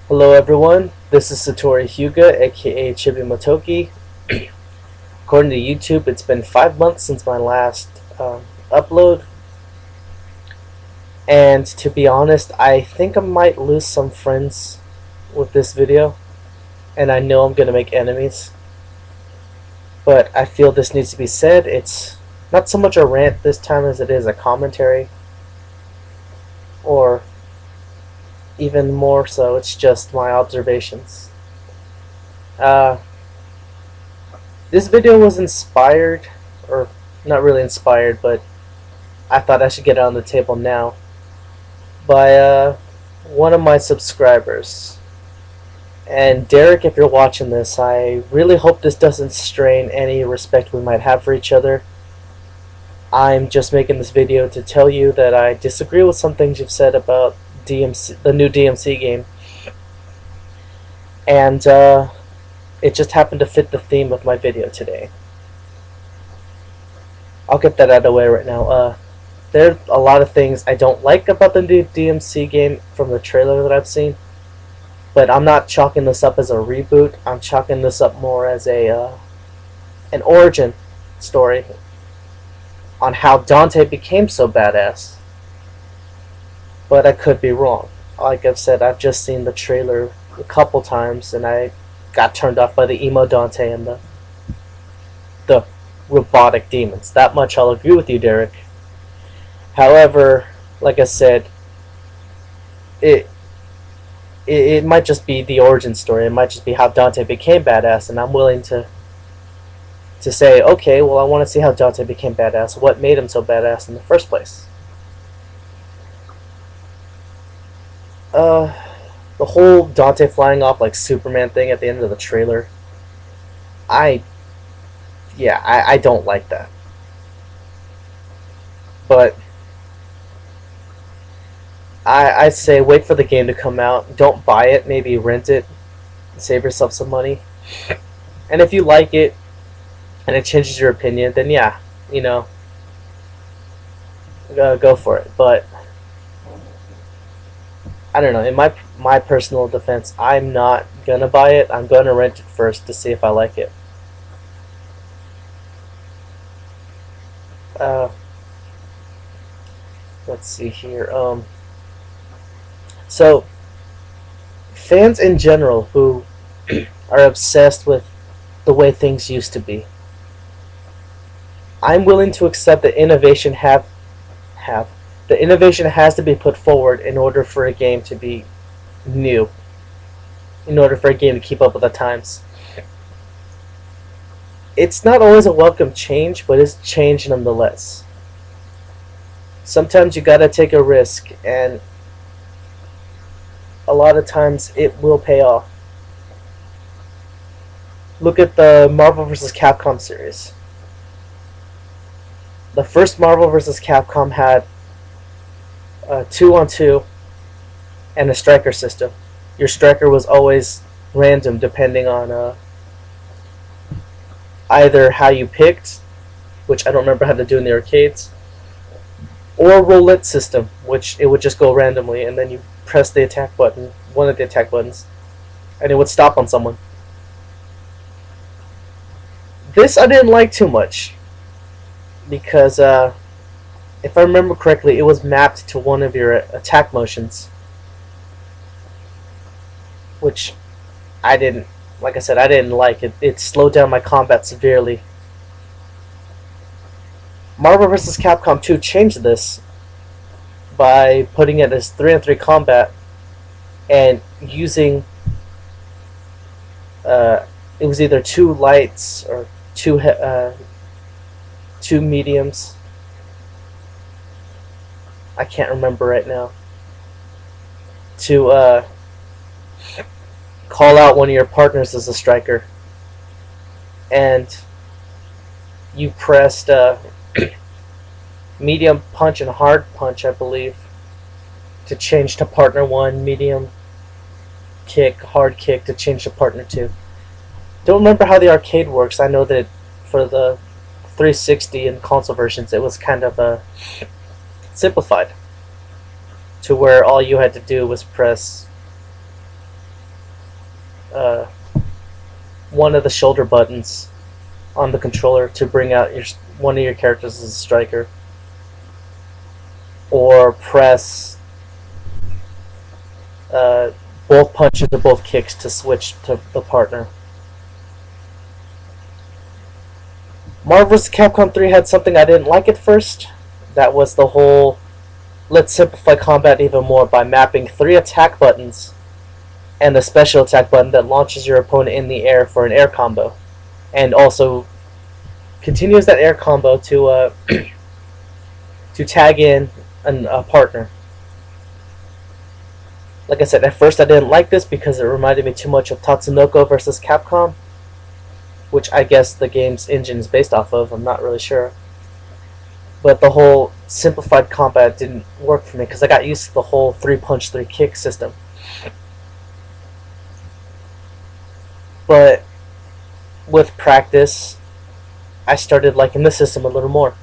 Hello everyone, this is Satori Hyuga, aka Chibi Motoki. According to YouTube, it's been 5 months since my last upload, and to be honest, I think I might lose some friends with this video, and I know I'm gonna make enemies, but I feel this needs to be said. It's not so much a rant this time as it is a commentary, or even more so, it's just my observations. Uh, This video was inspired, or not really inspired, but I thought I should get it on the table now, by one of my subscribers. And Derek, if you're watching this, I really hope this doesn't strain any respect we might have for each other. I'm just making this video to tell you that I disagree with some things you've said about DMC, the new DMC game, and it just happened to fit the theme of my video today. I'll get that out of the way right now. There are a lot of things I don't like about the new DMC game from the trailer that I've seen, but I'm not chalking this up as a reboot. I'm chalking this up more as a an origin story on how Dante became so badass. But I could be wrong. Like I've said, I've just seen the trailer a couple times, and I got turned off by the emo Dante and the robotic demons. That much I'll agree with you, Derek. However, like I said, it it might just be the origin story. It might just be how Dante became badass, and I'm willing to say, okay, well, I want to see how Dante became badass. What made him so badass in the first place? Uh, the whole Dante flying off like Superman thing at the end of the trailer. I I don't like that. But I say wait for the game to come out. Don't buy it. Maybe rent it. Save yourself some money. And if you like it and it changes your opinion, then yeah, you know, go for it. But I don't know. In my personal defense, I'm not gonna buy it. I'm gonna rent it first to see if I like it. Uh, let's see here. So fans in general who are obsessed with the way things used to be, I'm willing to accept that have the innovation has to be put forward in order for a game to be new, in order for a game to keep up with the times. It's not always a welcome change, but it's change nonetheless. Sometimes you gotta take a risk, and a lot of times it will pay off. Look at the Marvel vs. Capcom series. The first Marvel vs. Capcom had a 2-on-2 and a striker system. Your striker was always random depending on either how you picked, which I don't remember how to do in the arcades, or roulette system, which it would just go randomly, and then you press the attack button, one of the attack buttons, and it would stop on someone. This I didn't like too much because, if I remember correctly, it was mapped to one of your attack motions, which I didn't. Like I said, I didn't like it. It slowed down my combat severely. Marvel vs. Capcom 2 changed this by putting it as 3-on-3 combat and using it was either two lights or two mediums. I can't remember right now. To call out one of your partners as a striker, and you pressed medium punch and hard punch, I believe, to change to partner one, medium kick, hard kick to change to partner two. Don't remember how the arcade works. I know that for the 360 and console versions, it was kind of simplified to where all you had to do was press uh, one of the shoulder buttons on the controller to bring out one of your characters as a striker, or press uh, both punches or both kicks to switch to the partner. Marvel vs. Capcom 3 had something I didn't like at first. That was the whole let's simplify combat even more by mapping 3 attack buttons and a special attack button that launches your opponent in the air for an air combo, and also continues that air combo to to tag in a partner. Like I said, at first I didn't like this because it reminded me too much of Tatsunoko vs. Capcom, which I guess the game's engine is based off of. I'm not really sure. But the whole simplified combat didn't work for me because I got used to the whole 3-punch, 3-kick system. But with practice, I started liking the system a little more.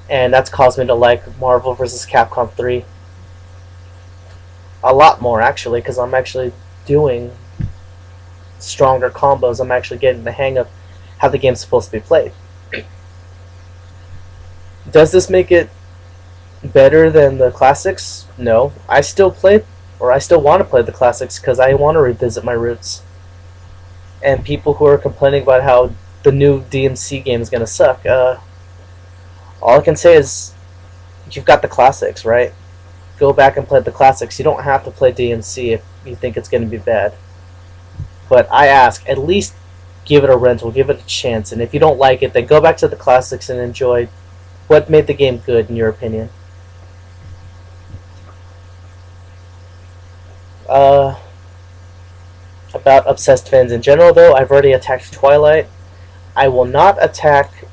And that's caused me to like Marvel vs. Capcom 3 a lot more, actually, because I'm actually doing stronger combos. I'm actually getting the hang of how the game's supposed to be played. Does this make it better than the classics? No. I still want to play the classics because I want to revisit my roots. And people who are complaining about how the new DMC game is going to suck, all I can say is you've got the classics, right? Go back and play the classics. You don't have to play DMC if you think it's going to be bad. But I ask, at least give it a rental, give it a chance, and if you don't like it, then go back to the classics and enjoy what made the game good, in your opinion. About obsessed fans in general, though, I've already attacked Twilight. I will not attack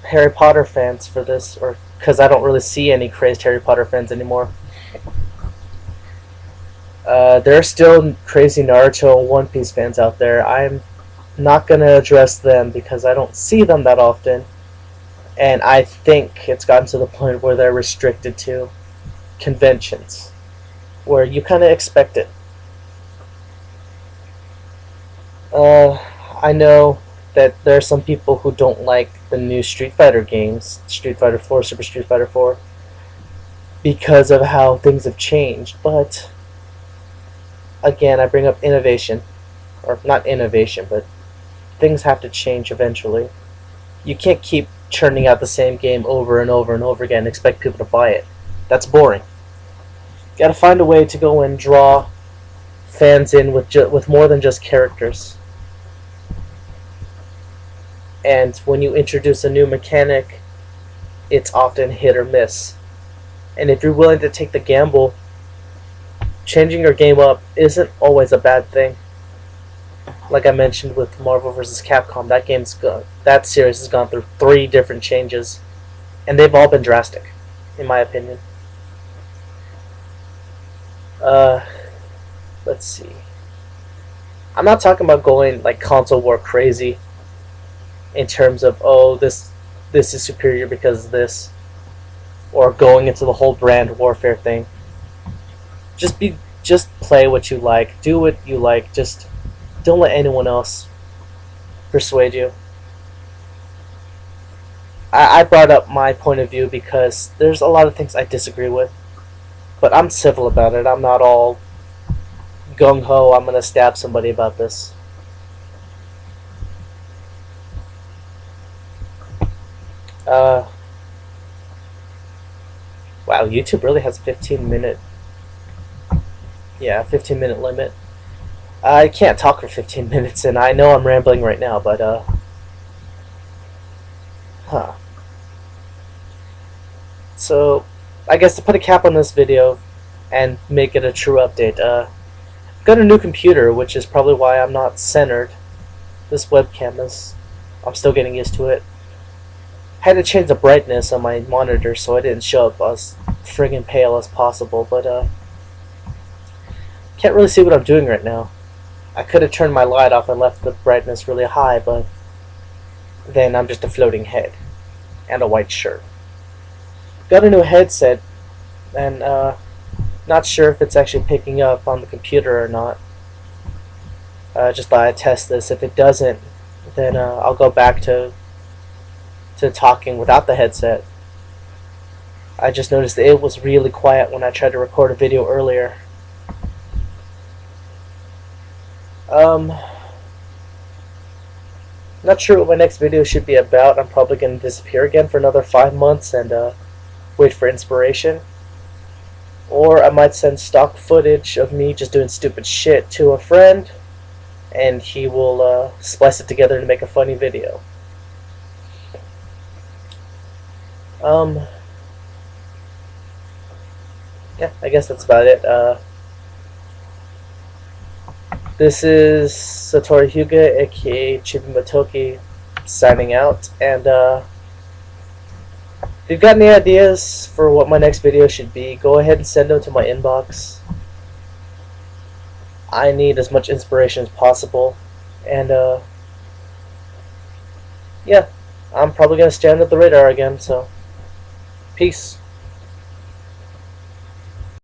Harry Potter fans for this, or because I don't really see any crazed Harry Potter fans anymore. There are still crazy Naruto and One Piece fans out there. I'm not going to address them because I don't see them that often. And I think it's gotten to the point where they're restricted to conventions, where you kind of expect it. I know that there are some people who don't like the new Street Fighter games, Street Fighter 4, Super Street Fighter 4, because of how things have changed. But again, I bring up innovation, or not innovation, but things have to change eventually. You can't keep churning out the same game over and over and over again and expect people to buy it. That's boring. You gotta find a way to go and draw fans in with more than just characters. And when you introduce a new mechanic, it's often hit or miss. And if you're willing to take the gamble, changing your game up isn't always a bad thing. Like I mentioned with Marvel vs. Capcom, that series has gone through 3 different changes, and they've all been drastic, in my opinion. Let's see. I'm not talking about going like console war crazy in terms of, oh, this is superior because of this, or going into the whole brand warfare thing. Just play what you like, do what you like, just don't let anyone else persuade you. I brought up my point of view because there's a lot of things I disagree with, but I'm civil about it. I'm not all gung-ho, I'm gonna stab somebody about this. Wow, YouTube really has a 15-minute limit. I can't talk for 15 minutes, and I know I'm rambling right now, but So, I guess to put a cap on this video and make it a true update, I've got a new computer, which is probably why I'm not centered. This webcam I'm still getting used to it. Had to change the brightness on my monitor so I didn't show up as friggin' pale as possible, but can't really see what I'm doing right now. I could have turned my light off and left the brightness really high, but then I'm just a floating head and a white shirt. Got a new headset, and not sure if it's actually picking up on the computer or not. Just thought I'd test this. If it doesn't, then I'll go back to talking without the headset. I just noticed that it was really quiet when I tried to record a video earlier. Not sure what my next video should be about. I'm probably going to disappear again for another 5 months and wait for inspiration. Or I might send stock footage of me just doing stupid shit to a friend, and he will splice it together to make a funny video. Yeah, I guess that's about it. This is Satoru Hyuga, aka Chibi Motoki, signing out. And if you've got any ideas for what my next video should be, go ahead and send them to my inbox. I need as much inspiration as possible. And yeah, I'm probably going to stand at the radar again, so peace.